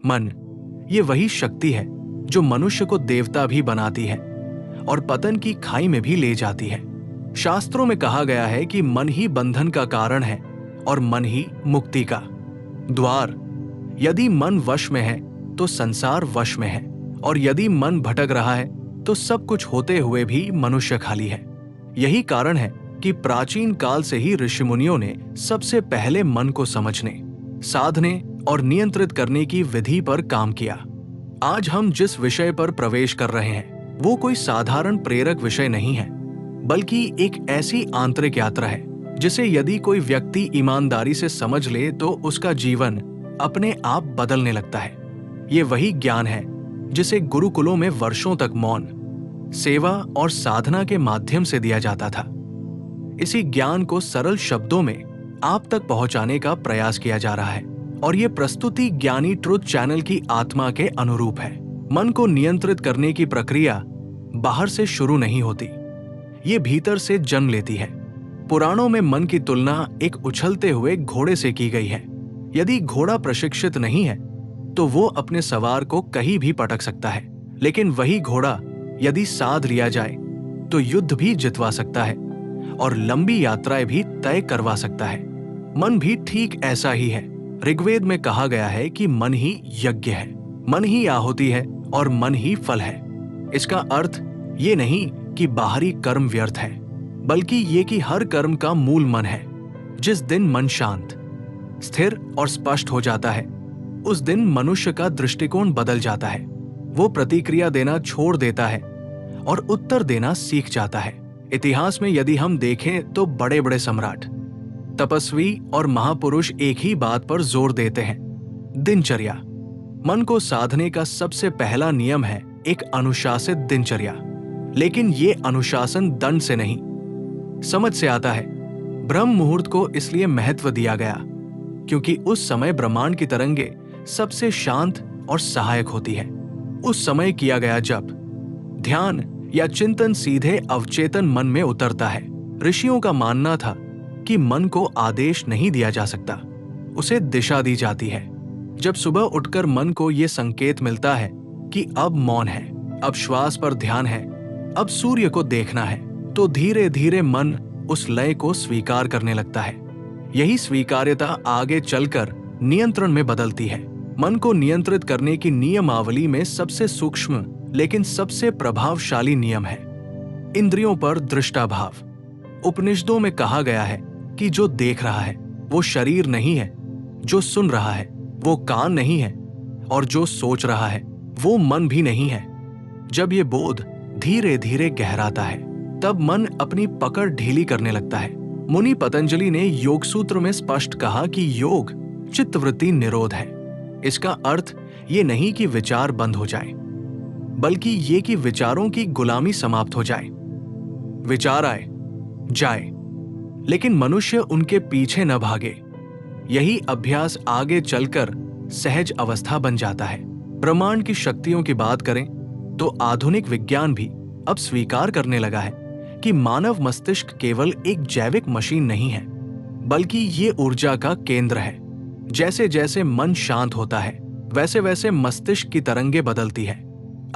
मन ये वही शक्ति है जो मनुष्य को देवता भी बनाती है और पतन की खाई में भी ले जाती है। शास्त्रों में कहा गया है कि मन ही बंधन का कारण है और मन ही मुक्ति का द्वार। यदि मन वश में है तो संसार वश में है, और यदि मन भटक रहा है तो सब कुछ होते हुए भी मनुष्य खाली है। यही कारण है कि प्राचीन काल से ही ऋषिमुनियों ने सबसे पहले मन को समझने, साधने और नियंत्रित करने की विधि पर काम किया। आज हम जिस विषय पर प्रवेश कर रहे हैं वो कोई साधारण प्रेरक विषय नहीं है, बल्कि एक ऐसी आंतरिक यात्रा है जिसे यदि कोई व्यक्ति ईमानदारी से समझ ले तो उसका जीवन अपने आप बदलने लगता है। ये वही ज्ञान है जिसे गुरुकुलों में वर्षों तक मौन, सेवा और साधना के माध्यम से दिया जाता था। इसी ज्ञान को सरल शब्दों में आप तक पहुंचाने का प्रयास किया जा रहा है, और ये प्रस्तुति ज्ञानी ट्रुथ चैनल की आत्मा के अनुरूप है। मन को नियंत्रित करने की प्रक्रिया बाहर से शुरू नहीं होती, ये भीतर से जन्म लेती है। पुराणों में मन की तुलना एक उछलते हुए घोड़े से की गई है। यदि घोड़ा प्रशिक्षित नहीं है तो वो अपने सवार को कहीं भी पटक सकता है, लेकिन वही घोड़ा यदि साध लिया जाए तो युद्ध भी जितवा सकता है और लंबी यात्राएं भी तय करवा सकता है। मन भी ठीक ऐसा ही है। ऋग्वेद में कहा गया है कि मन ही यज्ञ है, मन ही आहुति है और मन ही फल है। इसका अर्थ ये नहीं कि बाहरी कर्म व्यर्थ है, बल्कि ये कि हर कर्म का मूल मन है। जिस दिन मन शांत, स्थिर और स्पष्ट हो जाता है, उस दिन मनुष्य का दृष्टिकोण बदल जाता है। वो प्रतिक्रिया देना छोड़ देता है और उत्तर देना सीख जाता है। इतिहास में यदि हम देखें तो बड़े बड़े सम्राट, तपस्वी और महापुरुष एक ही बात पर जोर देते हैं, दिनचर्या। मन को साधने का सबसे पहला नियम है एक अनुशासित दिनचर्या। लेकिन ये अनुशासन दंड से नहीं, समझ से आता है। ब्रह्म मुहूर्त को इसलिए महत्व दिया गया क्योंकि उस समय ब्रह्मांड की तरंगे सबसे शांत और सहायक होती है। उस समय किया गया जप, ध्यान या चिंतन सीधे अवचेतन मन में उतरता है। ऋषियों का मानना था कि मन को आदेश नहीं दिया जा सकता, उसे दिशा दी जाती है। जब सुबह उठकर मन को यह संकेत मिलता है कि अब मौन है, अब श्वास पर ध्यान है, अब सूर्य को देखना है, तो धीरे धीरे मन उस लय को स्वीकार करने लगता है। यही स्वीकार्यता आगे चलकर नियंत्रण में बदलती है। मन को नियंत्रित करने की नियमावली में सबसे सूक्ष्म लेकिन सबसे प्रभावशाली नियम है इंद्रियों पर दृष्टाभाव। उपनिषदों में कहा गया है कि जो देख रहा है वो शरीर नहीं है, जो सुन रहा है वो कान नहीं है, और जो सोच रहा है वो मन भी नहीं है। जब ये बोध धीरे धीरे गहराता है तब मन अपनी पकड़ ढीली करने लगता है। मुनि पतंजलि ने योग सूत्र में स्पष्ट कहा कि योग चित्तवृत्ति निरोध है। इसका अर्थ ये नहीं कि विचार बंद हो जाए, बल्कि ये कि विचारों की गुलामी समाप्त हो जाए। विचार आए जाए, लेकिन मनुष्य उनके पीछे न भागे। यही अभ्यास आगे चलकर सहज अवस्था बन जाता है। ब्रह्मांड की शक्तियों की बात करें तो आधुनिक विज्ञान भी अब स्वीकार करने लगा है कि मानव मस्तिष्क केवल एक जैविक मशीन नहीं है, बल्कि ये ऊर्जा का केंद्र है। जैसे जैसे मन शांत होता है वैसे वैसे मस्तिष्क की तरंगे बदलती है।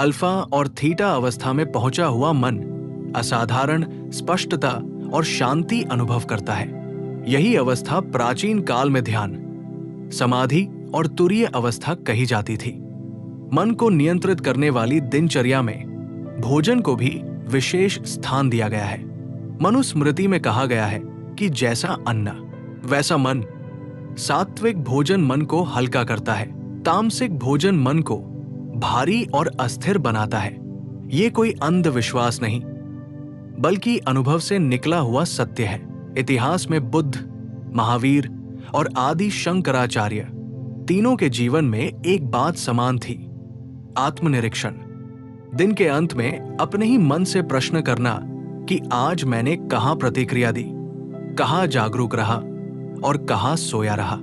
अल्फा और थीटा अवस्था में पहुंचा हुआ मन असाधारण स्पष्टता और शांति अनुभव करता है। यही अवस्था प्राचीन काल में ध्यान, समाधि और तुरीय अवस्था कही जाती थी। मन को नियंत्रित करने वाली दिनचर्या में भोजन को भी विशेष स्थान दिया गया है। मनुस्मृति में कहा गया है कि जैसा अन्न वैसा मन। सात्विक भोजन मन को हल्का करता है, तामसिक भोजन मन को भारी और अस्थिर बनाता है। ये कोई अंधविश्वास नहीं, बल्कि अनुभव से निकला हुआ सत्य है। इतिहास में बुद्ध, महावीर और आदि शंकराचार्य तीनों के जीवन में एक बात समान थी, आत्मनिरीक्षण। दिन के अंत में अपने ही मन से प्रश्न करना कि आज मैंने कहां प्रतिक्रिया दी, कहां जागरूक रहा और कहां सोया रहा।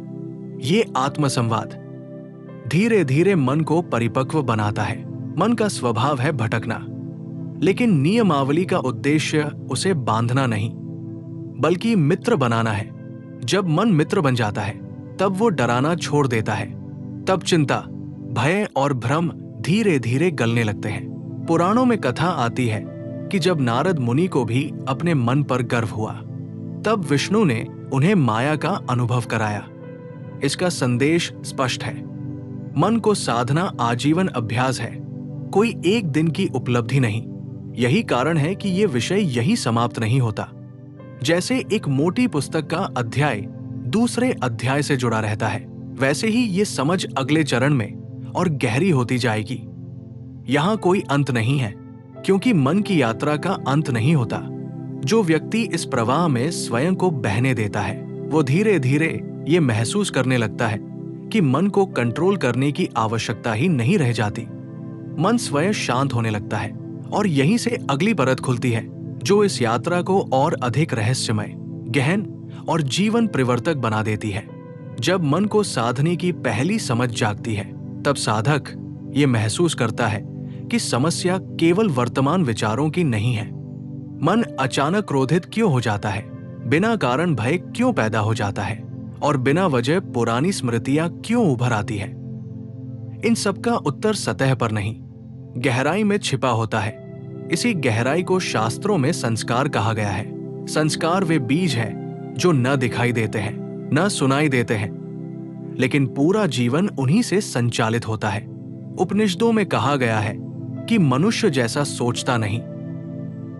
ये आत्मसंवाद धीरे धीरे मन को परिपक्व बनाता है। मन का स्वभाव है भटकना, लेकिन नियमावली का उद्देश्य उसे बांधना नहीं, बल्कि मित्र बनाना है। जब मन मित्र बन जाता है तब वो डराना छोड़ देता है। तब चिंता, भय और भ्रम धीरे धीरे गलने लगते हैं। पुराणों में कथा आती है कि जब नारद मुनि को भी अपने मन पर गर्व हुआ, तब विष्णु ने उन्हें माया का अनुभव कराया। इसका संदेश स्पष्ट है, मन को साधना आजीवन अभ्यास है, कोई एक दिन की उपलब्धि नहीं। यही कारण है कि ये विषय यही समाप्त नहीं होता। जैसे एक मोटी पुस्तक का अध्याय दूसरे अध्याय से जुड़ा रहता है, वैसे ही ये समझ अगले चरण में और गहरी होती जाएगी। यहां कोई अंत नहीं है, क्योंकि मन की यात्रा का अंत नहीं होता। जो व्यक्ति इस प्रवाह में स्वयं को बहने देता है, वो धीरे धीरे ये महसूस करने लगता है कि मन को कंट्रोल करने की आवश्यकता ही नहीं रह जाती। मन स्वयं शांत होने लगता है और यहीं से अगली परत खुलती है, जो इस यात्रा को और अधिक रहस्यमय, गहन और जीवन परिवर्तक बना देती है। जब मन को साधने की पहली समझ जागती है, तब साधक ये महसूस करता है कि समस्या केवल वर्तमान विचारों की नहीं है। मन अचानक क्रोधित क्यों हो जाता है, बिना कारण भय क्यों पैदा हो जाता है और बिना वजह पुरानी स्मृतियां क्यों उभर आती है, इन सबका उत्तर सतह पर नहीं, गहराई में छिपा होता है। इसी गहराई को शास्त्रों में संस्कार कहा गया है। संस्कार वे बीज हैं जो न दिखाई देते हैं, न सुनाई देते हैं, लेकिन पूरा जीवन उन्हीं से संचालित होता है। उपनिषदों में कहा गया है कि मनुष्य जैसा सोचता नहीं,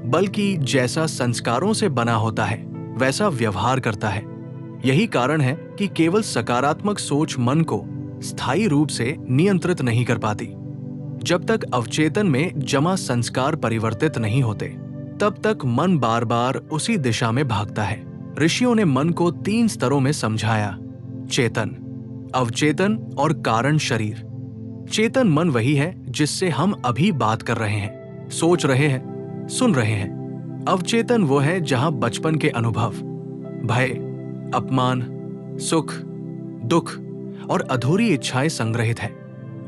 बल्कि जैसा संस्कारों से बना होता है वैसा व्यवहार करता है। यही कारण है कि केवल सकारात्मक सोच मन को स्थायी रूप से नियंत्रित नहीं कर पाती। जब तक अवचेतन में जमा संस्कार परिवर्तित नहीं होते, तब तक मन बार बार उसी दिशा में भागता है। ऋषियों ने मन को 3 स्तरों में समझाया: चेतन, अवचेतन और कारण शरीर। चेतन मन वही है जिससे हम अभी बात कर रहे हैं, सोच रहे हैं, सुन रहे हैं। अवचेतन वो है जहां बचपन के अनुभव, भय, अपमान, सुख, दुख और अधूरी इच्छाएं संग्रहित हैं।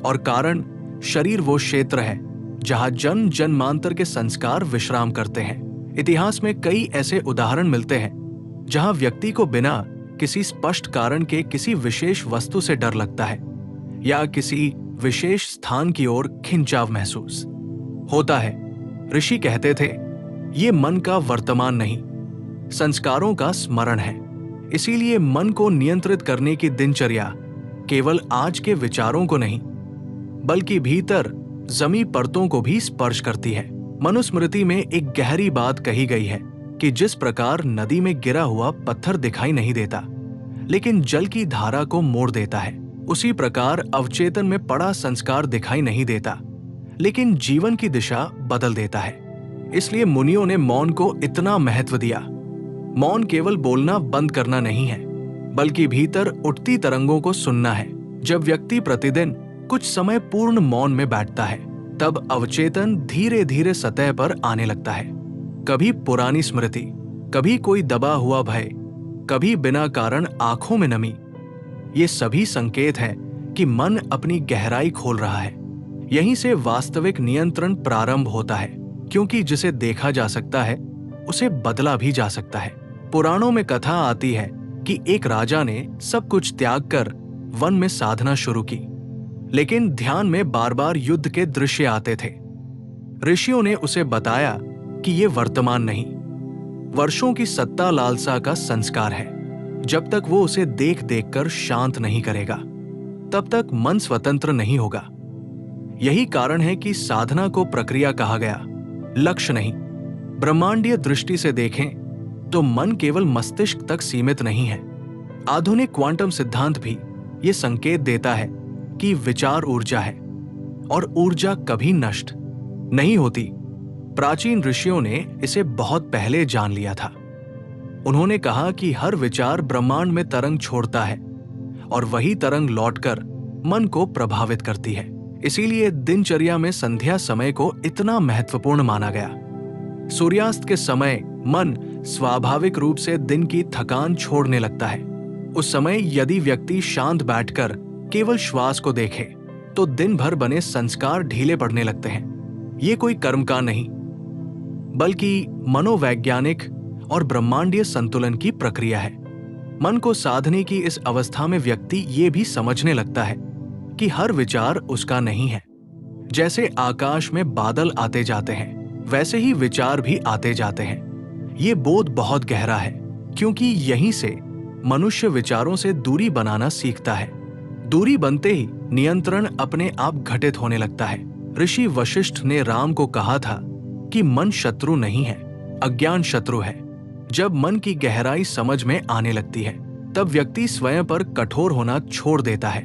और कारण शरीर वो क्षेत्र है जहां जन्म जन्मांतर के संस्कार विश्राम करते हैं। इतिहास में कई ऐसे उदाहरण मिलते हैं जहां व्यक्ति को बिना किसी स्पष्ट कारण के किसी विशेष वस्तु से डर लगता है या किसी विशेष स्थान की ओर खिंचाव महसूस होता है। ऋषि कहते थे, ये मन का वर्तमान नहीं, संस्कारों का स्मरण है। इसीलिए मन को नियंत्रित करने की दिनचर्या केवल आज के विचारों को नहीं, बल्कि भीतर जमी परतों को भी स्पर्श करती है। मनुस्मृति में एक गहरी बात कही गई है कि जिस प्रकार नदी में गिरा हुआ पत्थर दिखाई नहीं देता, लेकिन जल की धारा को मोड़ देता है, उसी प्रकार अवचेतन में पड़ा संस्कार दिखाई नहीं देता, लेकिन जीवन की दिशा बदल देता है। इसलिए मुनियों ने मौन को इतना महत्व दिया। मौन केवल बोलना बंद करना नहीं है, बल्कि भीतर उठती तरंगों को सुनना है। जब व्यक्ति प्रतिदिन कुछ समय पूर्ण मौन में बैठता है, तब अवचेतन धीरे धीरे सतह पर आने लगता है। कभी पुरानी स्मृति, कभी कोई दबा हुआ भय, कभी बिना कारण आंखों में नमी। ये सभी संकेत हैं कि मन अपनी गहराई खोल रहा है। यहीं से वास्तविक नियंत्रण प्रारंभ होता है, क्योंकि जिसे देखा जा सकता है उसे बदला भी जा सकता है। पुराणों में कथा आती है कि एक राजा ने सब कुछ त्याग कर वन में साधना शुरू की, लेकिन ध्यान में बार बार युद्ध के दृश्य आते थे। ऋषियों ने उसे बताया कि ये वर्तमान नहीं, वर्षों की सत्ता लालसा का संस्कार है। जब तक वो उसे देख देख कर शांत नहीं करेगा, तब तक मन स्वतंत्र नहीं होगा। यही कारण है कि साधना को प्रक्रिया कहा गया, लक्ष्य नहीं। ब्रह्मांडीय दृष्टि से देखें तो मन केवल मस्तिष्क तक सीमित नहीं है। आधुनिक क्वांटम सिद्धांत भी ये संकेत देता है कि विचार ऊर्जा है और ऊर्जा कभी नष्ट नहीं होती। प्राचीन ऋषियों ने इसे बहुत पहले जान लिया था। उन्होंने कहा कि हर विचार ब्रह्मांड में तरंग छोड़ता है और वही तरंग लौटकर मन को प्रभावित करती है। इसीलिए दिनचर्या में संध्या समय को इतना महत्वपूर्ण माना गया। सूर्यास्त के समय मन स्वाभाविक रूप से दिन की थकान छोड़ने लगता है। उस समय यदि व्यक्ति शांत बैठकर केवल श्वास को देखे, तो दिन भर बने संस्कार ढीले पड़ने लगते हैं। ये कोई कर्म का नहीं, बल्कि मनोवैज्ञानिक और ब्रह्मांडीय संतुलन की प्रक्रिया है। मन को साधने की इस अवस्था में व्यक्ति ये भी समझने लगता है कि हर विचार उसका नहीं है। जैसे आकाश में बादल आते जाते हैं, वैसे ही विचार भी आते जाते हैं। ये बोध बहुत गहरा है, क्योंकि यहीं से मनुष्य विचारों से दूरी बनाना सीखता है। दूरी बनते ही नियंत्रण अपने आप घटित होने लगता है। ऋषि वशिष्ठ ने राम को कहा था कि मन शत्रु नहीं है, अज्ञान शत्रु है। जब मन की गहराई समझ में आने लगती है, तब व्यक्ति स्वयं पर कठोर होना छोड़ देता है।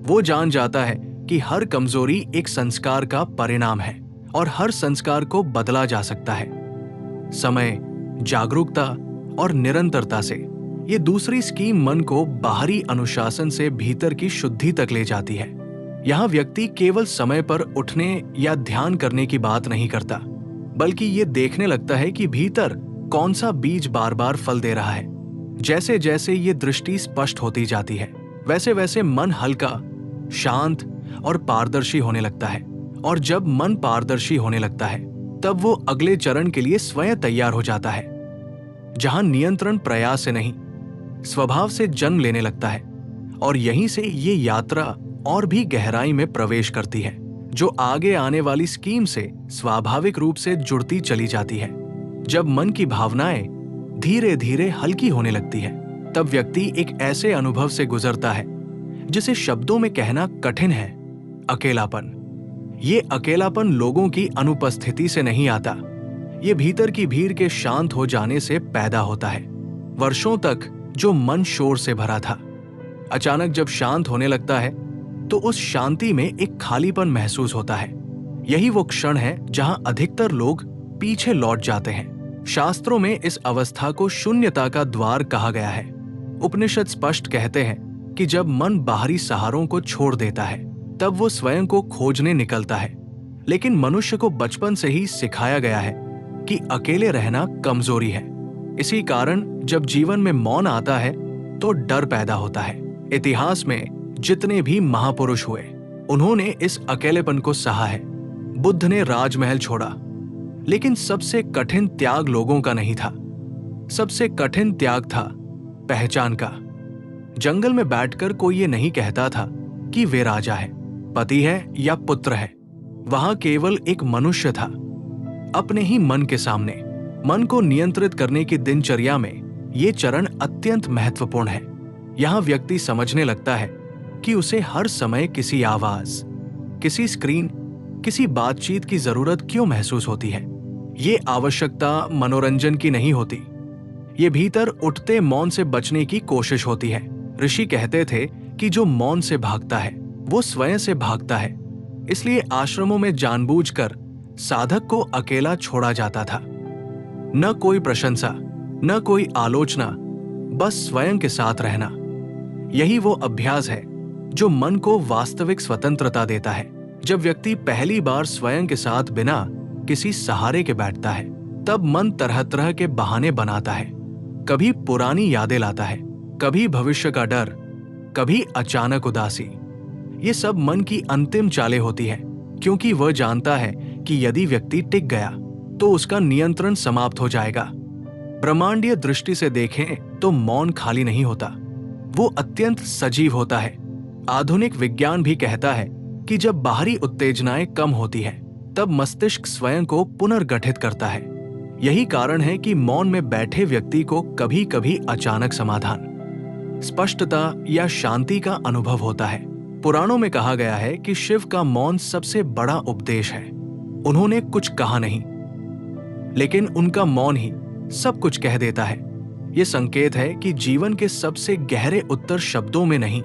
वो जान जाता है कि हर कमजोरी एक संस्कार का परिणाम है और हर संस्कार को बदला जा सकता है। समय, जागरूकता और निरंतरता से ये दूसरी स्कीम मन को बाहरी अनुशासन से भीतर की शुद्धि तक ले जाती है। यहाँ व्यक्ति केवल समय पर उठने या ध्यान करने की बात नहीं करता, बल्कि ये देखने लगता है कि भीतर कौन सा बीज बार बार फल दे रहा है। जैसे जैसे ये दृष्टि स्पष्ट होती जाती है, वैसे वैसे मन हल्का, शांत और पारदर्शी होने लगता है। और जब मन पारदर्शी होने लगता है, तब वो अगले चरण के लिए स्वयं तैयार हो जाता है, जहां नियंत्रण प्रयास से नहीं, स्वभाव से जन्म लेने लगता है। और यहीं से ये यात्रा और भी गहराई में प्रवेश करती है, जो आगे आने वाली स्कीम से स्वाभाविक रूप से जुड़ती चली जाती है। जब मन की भावनाएं धीरे धीरे हल्की होने लगती है, तब व्यक्ति एक ऐसे अनुभव से गुजरता है जिसे शब्दों में कहना कठिन है, अकेलापन। ये अकेलापन लोगों की अनुपस्थिति से नहीं आता, ये भीतर की भीड़ के शांत हो जाने से पैदा होता है। वर्षों तक जो मन शोर से भरा था, अचानक जब शांत होने लगता है, तो उस शांति में एक खालीपन महसूस होता है। यही वो क्षण है जहां अधिकतर लोग पीछे लौट जाते हैं। शास्त्रों में इस अवस्था को शून्यता का द्वार कहा गया है। उपनिषद स्पष्ट कहते हैं कि जब मन बाहरी सहारों को छोड़ देता है, तब वो स्वयं को खोजने निकलता है। लेकिन मनुष्य को बचपन से ही सिखाया गया है कि अकेले रहना कमजोरी है। इसी कारण जब जीवन में मौन आता है, तो डर पैदा होता है। इतिहास में जितने भी महापुरुष हुए, उन्होंने इस अकेलेपन को सहा है। बुद्ध ने राजमहल छोड़ा, लेकिन सबसे कठिन त्याग लोगों का नहीं था। सबसे कठिन त्याग था पहचान का। जंगल में बैठकर कोई ये नहीं कहता था कि वे राजा है, पति है या पुत्र है। वहां केवल एक मनुष्य था, अपने ही मन के सामने। मन को नियंत्रित करने की दिनचर्या में ये चरण अत्यंत महत्वपूर्ण है। यहाँ व्यक्ति समझने लगता है कि उसे हर समय किसी आवाज, किसी स्क्रीन, किसी बातचीत की जरूरत क्यों महसूस होती है। ये आवश्यकता मनोरंजन की नहीं होती, ये भीतर उठते मौन से बचने की कोशिश होती है। ऋषि कहते थे कि जो मौन से भागता है, वो स्वयं से भागता है। इसलिए आश्रमों में जानबूझकर साधक को अकेला छोड़ा जाता था। न कोई प्रशंसा, न कोई आलोचना, बस स्वयं के साथ रहना। यही वो अभ्यास है जो मन को वास्तविक स्वतंत्रता देता है। जब व्यक्ति पहली बार स्वयं के साथ बिना किसी सहारे के बैठता है, तब मन तरह तरह के बहाने बनाता है। कभी पुरानी यादें लाता है, कभी भविष्य का डर, कभी अचानक उदासी। ये सब मन की अंतिम चालें होती है, क्योंकि वह जानता है कि यदि व्यक्ति टिक गया तो उसका नियंत्रण समाप्त हो जाएगा। ब्रह्मांडीय दृष्टि से देखें तो मौन खाली नहीं होता, वो अत्यंत सजीव होता है। आधुनिक विज्ञान भी कहता है कि जब बाहरी उत्तेजनाएं कम होती है, तब मस्तिष्क स्वयं को पुनर्गठित करता है। यही कारण है कि मौन में बैठे व्यक्ति को कभी कभी अचानक समाधान, स्पष्टता या शांति का अनुभव होता है। पुराणों में कहा गया है कि शिव का मौन सबसे बड़ा उपदेश है। उन्होंने कुछ कहा नहीं, लेकिन उनका मौन ही सब कुछ कह देता है। यह संकेत है कि जीवन के सबसे गहरे उत्तर शब्दों में नहीं,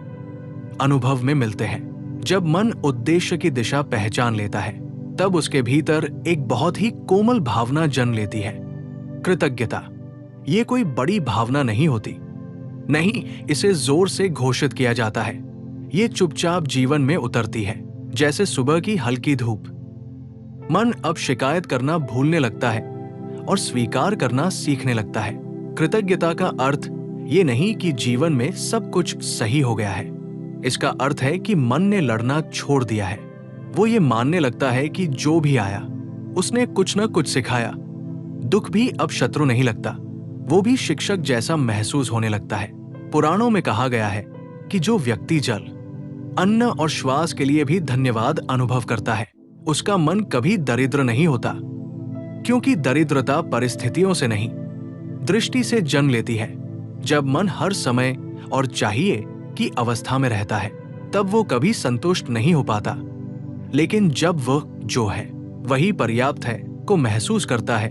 अनुभव में मिलते हैं। जब मन उद्देश्य की दिशा पहचान लेता है, तब उसके भीतर एक बहुत ही कोमल भावना जन्म लेती है, कृतज्ञता। ये कोई बड़ी भावना नहीं होती, नहीं इसे जोर से घोषित किया जाता है। ये चुपचाप जीवन में उतरती है, जैसे सुबह की हल्की धूप। मन अब शिकायत करना भूलने लगता है और स्वीकार करना सीखने लगता है। कृतज्ञता का अर्थ ये नहीं कि जीवन में सब कुछ सही हो गया है। इसका अर्थ है कि मन ने लड़ना छोड़ दिया है। वो ये मानने लगता है कि जो भी आया उसने कुछ न कुछ सिखाया। दुख भी अब शत्रु नहीं लगता, वो भी शिक्षक जैसा महसूस होने लगता है। पुराणों में कहा गया है कि जो व्यक्ति जल अन्न और श्वास के लिए भी धन्यवाद अनुभव करता है। उसका मन कभी दरिद्र नहीं होता, क्योंकि दरिद्रता परिस्थितियों से नहीं, दृष्टि से जन्म लेती है। जब मन हर समय और चाहिए की अवस्था में रहता है, तब वो कभी संतुष्ट नहीं हो पाता। लेकिन जब वह जो है वही पर्याप्त है को महसूस करता है,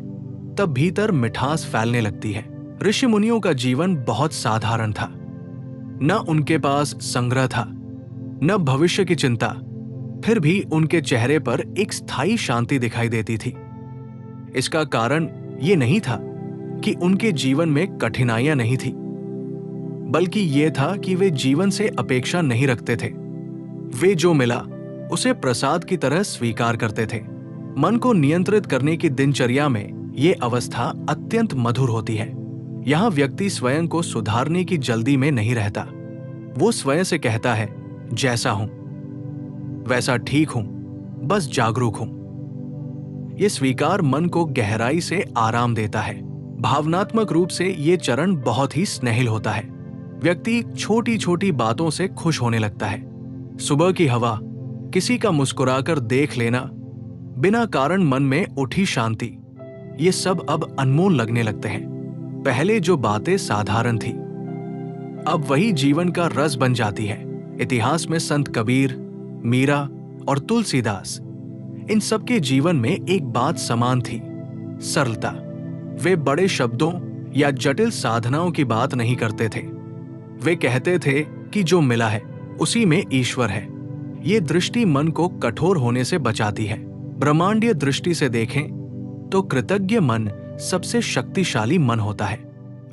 तब भीतर मिठास फैलने लगती है। ऋषि मुनियों का जीवन बहुत साधारण था। न उनके पास संग्रह था, न भविष्य की चिंता, फिर भी उनके चेहरे पर एक स्थायी शांति दिखाई देती थी। इसका कारण ये नहीं था कि उनके जीवन में कठिनाइयां नहीं थी, बल्कि ये था कि वे जीवन से अपेक्षा नहीं रखते थे। वे जो मिला उसे प्रसाद की तरह स्वीकार करते थे। मन को नियंत्रित करने की दिनचर्या में ये अवस्था अत्यंत मधुर होती है। यहाँ व्यक्ति स्वयं को सुधारने की जल्दी में नहीं रहता। वो स्वयं से कहता है, जैसा हूं वैसा ठीक हूं, बस जागरूक हूं। ये स्वीकार मन को गहराई से आराम देता है। भावनात्मक रूप से ये चरण बहुत ही स्नेहिल होता है। व्यक्ति छोटी छोटी बातों से खुश होने लगता है। सुबह की हवा, किसी का मुस्कुराकर देख लेना, बिना कारण मन में उठी शांति, ये सब अब अनमोल लगने लगते हैं। पहले जो बातें साधारण थी, अब वही जीवन का रस बन जाती है। इतिहास में संत कबीर, मीरा और तुलसीदास, इन सबके जीवन में एक बात समान थी, सरलता। वे बड़े शब्दों या जटिल साधनाओं की बात नहीं करते थे। वे कहते थे कि जो मिला है उसी में ईश्वर है। ये दृष्टि मन को कठोर होने से बचाती है। ब्रह्मांडीय दृष्टि से देखें तो कृतज्ञ मन सबसे शक्तिशाली मन होता है।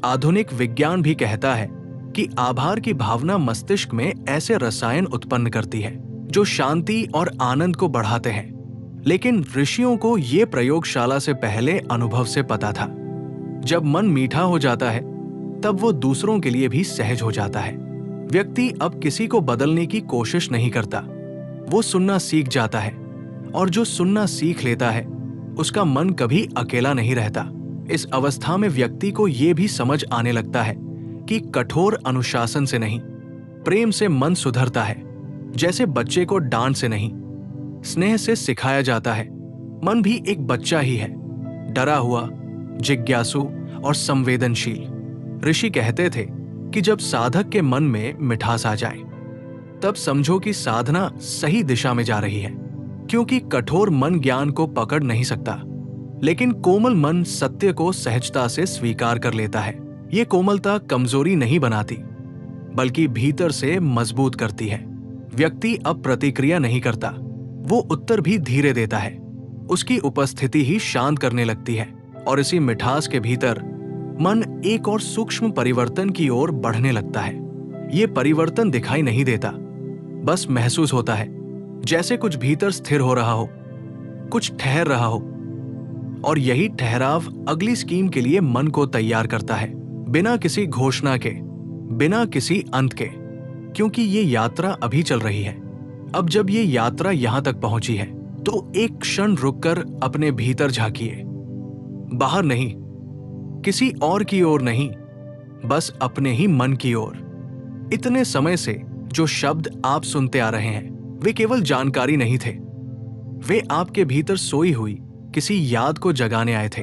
आधुनिक विज्ञान भी कहता है कि आभार की भावना मस्तिष्क में ऐसे रसायन उत्पन्न करती है जो शांति और आनंद को बढ़ाते हैं। लेकिन ऋषियों को ये प्रयोगशाला से पहले अनुभव से पता था। जब मन मीठा हो जाता है, तब वो दूसरों के लिए भी सहज हो जाता है। व्यक्ति अब किसी को बदलने की कोशिश नहीं करता। वो सुनना सीख जाता है, और जो सुनना सीख लेता है उसका मन कभी अकेला नहीं रहता। इस अवस्था में व्यक्ति को ये भी समझ आने लगता है कि कठोर अनुशासन से नहीं, प्रेम से मन सुधरता है। जैसे बच्चे को डांट से नहीं, स्नेह से सिखाया जाता है। मन भी एक बच्चा ही है, डरा हुआ, जिज्ञासु और संवेदनशील। ऋषि कहते थे कि जब साधक के मन में मिठास आ जाए, तब समझो कि साधना सही दिशा में जा रही है। क्योंकि कठोर मन ज्ञान को पकड़ नहीं सकता, लेकिन कोमल मन सत्य को सहजता से स्वीकार कर लेता है। ये कोमलता कमजोरी नहीं बनाती, बल्कि भीतर से मजबूत करती है। व्यक्ति अब प्रतिक्रिया नहीं करता, वो उत्तर भी धीरे देता है। उसकी उपस्थिति ही शांत करने लगती है, और इसी मिठास के भीतर मन एक और सूक्ष्म परिवर्तन की ओर बढ़ने लगता है। ये परिवर्तन दिखाई नहीं देता, बस महसूस होता है, जैसे कुछ भीतर स्थिर हो रहा हो, कुछ ठहर रहा हो। और यही ठहराव अगली स्कीम के लिए मन को तैयार करता है, बिना किसी घोषणा के, बिना किसी अंत के। क्योंकि ये यात्रा अभी चल रही है। अब जब ये यात्रा यहां तक पहुंची है, तो एक क्षण रुककर अपने भीतर झांकिए। बाहर नहीं, किसी और की ओर नहीं, बस अपने ही मन की ओर। इतने समय से जो शब्द आप सुनते आ रहे हैं, वे केवल जानकारी नहीं थे। वे आपके भीतर सोई हुई किसी याद को जगाने आए थे।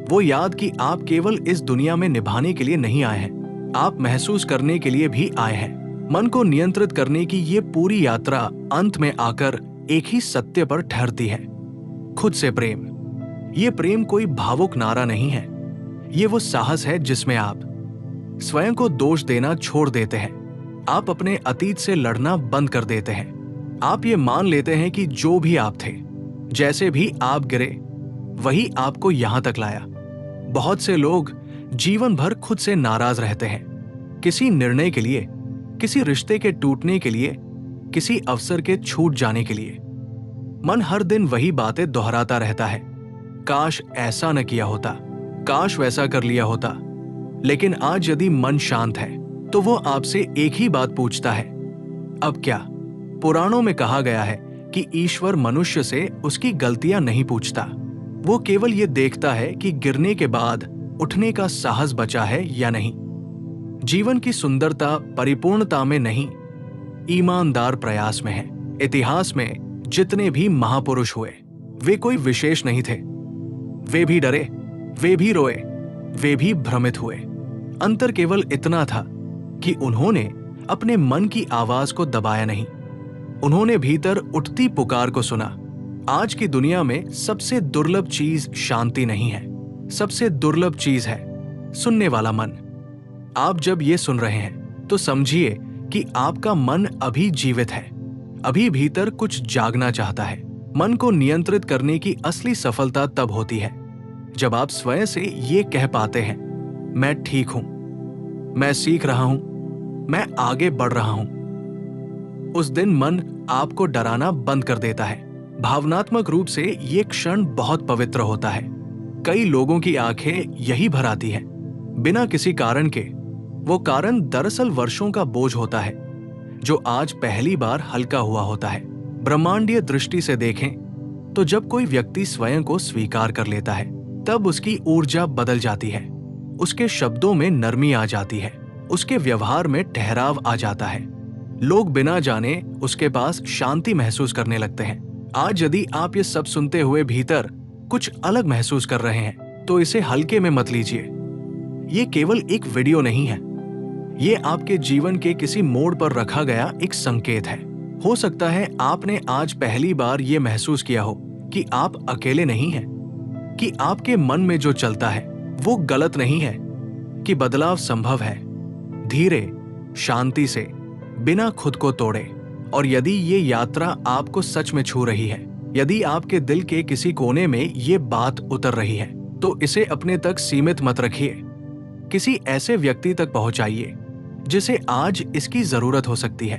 वो याद कि आप केवल इस दुनिया में निभाने के लिए नहीं आए हैं, आप महसूस करने के लिए भी आए हैं। मन को नियंत्रित करने की ये पूरी यात्रा अंत में आकर एक ही सत्य पर ठहरती है, खुद से प्रेम। ये प्रेम कोई भावुक नारा नहीं है, ये वो साहस है जिसमें आप स्वयं को दोष देना छोड़ देते हैं। आप अपने अतीत से लड़ना बंद कर देते हैं। आप ये मान लेते हैं कि जो भी आप थे, जैसे भी आप गिरे, वही आपको यहां तक लाया। बहुत से लोग जीवन भर खुद से नाराज रहते हैं, किसी निर्णय के लिए, किसी रिश्ते के टूटने के लिए, किसी अवसर के छूट जाने के लिए। मन हर दिन वही बातें दोहराता रहता है, काश ऐसा न किया होता, काश वैसा कर लिया होता। लेकिन आज यदि मन शांत है, तो वो आपसे एक ही बात पूछता है, अब क्या? पुराणों में कहा गया है कि ईश्वर मनुष्य से उसकी गलतियां नहीं पूछता। वो केवल ये देखता है कि गिरने के बाद उठने का साहस बचा है या नहीं। जीवन की सुंदरता परिपूर्णता में नहीं, ईमानदार प्रयास में है। इतिहास में जितने भी महापुरुष हुए वे कोई विशेष नहीं थे। वे भी डरे, वे भी रोए, वे भी भ्रमित हुए। अंतर केवल इतना था कि उन्होंने अपने मन की आवाज को दबाया नहीं। उन्होंने भीतर उठती पुकार को सुना। आज की दुनिया में सबसे दुर्लभ चीज शांति नहीं है, सबसे दुर्लभ चीज है सुनने वाला मन। आप जब ये सुन रहे हैं तो समझिए कि आपका मन अभी जीवित है, अभी भीतर कुछ जागना चाहता है। मन को नियंत्रित करने की असली सफलता तब होती है जब आप स्वयं से ये कह पाते हैं, मैं ठीक हूं, मैं सीख रहा हूं, मैं आगे बढ़ रहा हूं। उस दिन मन आपको डराना बंद कर देता है। भावनात्मक रूप से ये क्षण बहुत पवित्र होता है। कई लोगों की आंखें यही भर आती हैं बिना किसी कारण के। वो कारण दरअसल वर्षों का बोझ होता है जो आज पहली बार हल्का हुआ होता है। ब्रह्मांडीय दृष्टि से देखें तो जब कोई व्यक्ति स्वयं को स्वीकार कर लेता है तब उसकी ऊर्जा बदल जाती है, उसके शब्दों में नरमी आ जाती है, उसके व्यवहार में ठहराव आ जाता है। लोग बिना जाने उसके पास शांति महसूस करने लगते हैं। आज यदि आप ये सब सुनते हुए भीतर कुछ अलग महसूस कर रहे हैं तो इसे हल्के में मत लीजिए। ये केवल एक वीडियो नहीं है, ये आपके जीवन के किसी मोड़ पर रखा गया एक संकेत है। हो सकता है आपने आज पहली बार ये महसूस किया हो कि आप अकेले नहीं हैं, कि आपके मन में जो चलता है वो गलत नहीं है, कि बदलाव संभव है, धीरे, शांति से, बिना खुद को तोड़े। और यदि ये यात्रा आपको सच में छू रही है, यदि आपके दिल के किसी कोने में ये बात उतर रही है, तो इसे अपने तक सीमित मत रखिए। किसी ऐसे व्यक्ति तक पहुंचाइए जिसे आज इसकी जरूरत हो सकती है।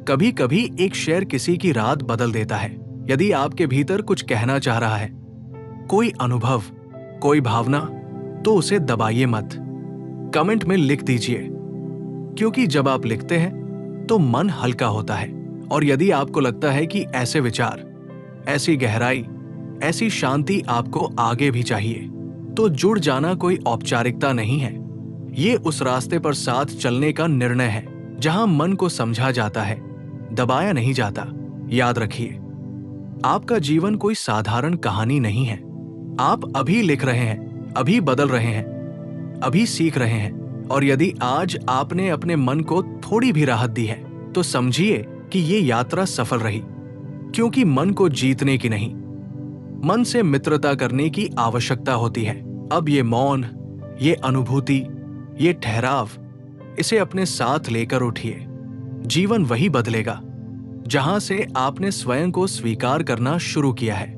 कभी कभी एक शेर किसी की रात बदल देता है। यदि आपके भीतर कुछ कहना चाह रहा है, कोई अनुभव, कोई भावना, तो उसे दबाइए मत, कमेंट में लिख दीजिए, क्योंकि जब आप लिखते हैं तो मन हल्का होता है। और यदि आपको लगता है कि ऐसे विचार, ऐसी गहराई, ऐसी शांति आपको आगे भी चाहिए, तो जुड़ जाना कोई औपचारिकता नहीं है। ये उस रास्ते पर साथ चलने का निर्णय है जहां मन को समझा जाता है, दबाया नहीं जाता। याद रखिए, आपका जीवन कोई साधारण कहानी नहीं है। आप अभी लिख रहे हैं, अभी बदल रहे हैं, अभी सीख रहे हैं। और यदि आज आपने अपने मन को थोड़ी भी राहत दी है तो समझिए कि ये यात्रा सफल रही, क्योंकि मन को जीतने की नहीं, मन से मित्रता करने की आवश्यकता होती है। अब ये मौन, ये अनुभूति, ये ठहराव, इसे अपने साथ लेकर उठिए। जीवन वही बदलेगा जहां से आपने स्वयं को स्वीकार करना शुरू किया है।